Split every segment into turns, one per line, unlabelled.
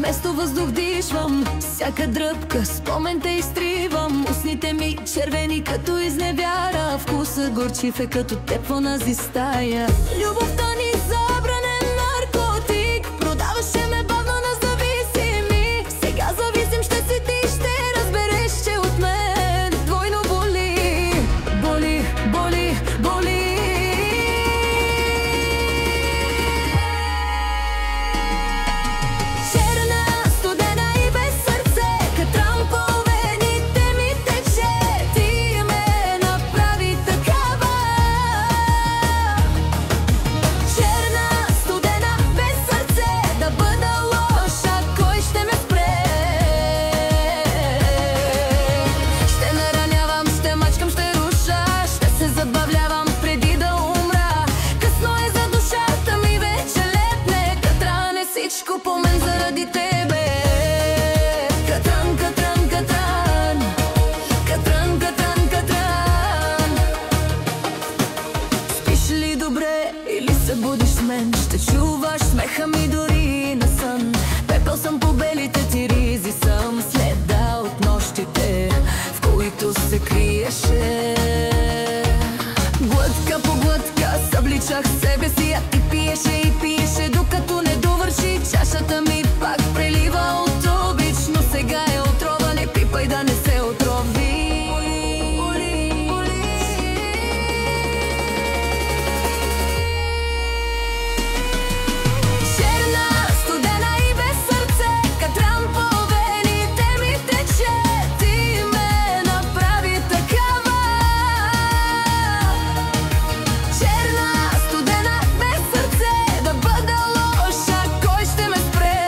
вместо въздух дишвам. Всяка дръпка спомен те изтривам. Устните ми червени като изневяра. Вкуса горчив е като теб в онази стая. Любовта ни забранен наркотик. Продаваше ме бавно на зависими. Сега зависим ще си ти, ще разбереш, че от мен двойно боли. Боли, боли, боли. Всичко по мен заради тебе. Катран, катран, катран. Катран, катран, катран. Спиш ли добре или се будиш с мен? Ще чуваш смеха ми дори на сън. Пепел съм по белите ти ризи, съм следа от нощите, в които се криеше. Глътка по глътка събличах себе си, а ти пиеше и пиеше, докато не довърши. Чашата ми пак прелива от обич, но сега е отрова, не пипай да не се отрови. Черна, студена и без сърце, катран по вените ми тече. Ти ме направи такава. Черна, студена, без сърце, да бъда лоша, кой ще ме спре?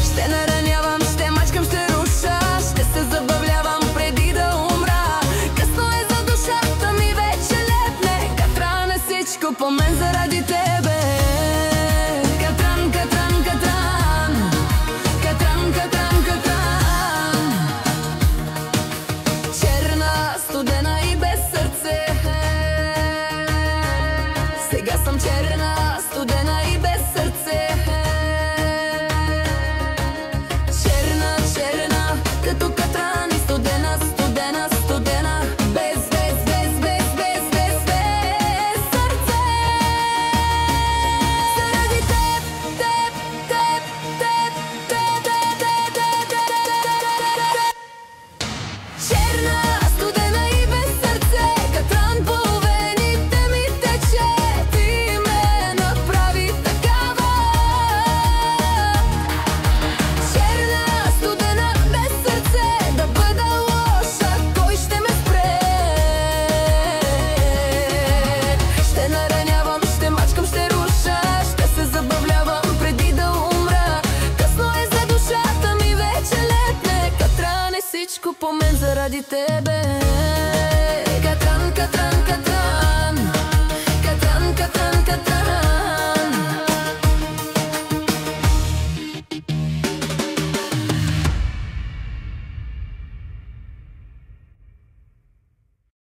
Ще наранявам, ще мачкам, ще руша, ще се забавлявам преди да умра. Късно е за душата ми, вече лепне. Катран е всичко по мен заради тебе. Катран, катран, катран. Катран, катран, катран. Черна, студена и без сърце. Сега съм черна, студена и без сърце. Черна, черна, като катран и студена, студена, студена. Без, без, без, без, без, без, без сърце. Заради теб, теб, теб, теб, теб, теб, теб, теб, теб. Черна, студена и без сърце, катран по вените ми тече. Ти ме направи такава. Черна, студена, без сърце, да бъда лоша, кой ще ме спре? Ще наранявам, ще мачкам, ще руша, ще се забавлявам преди да умра. Късно е за душата ми, вече летне. Катран е всичко по мен заради тебе.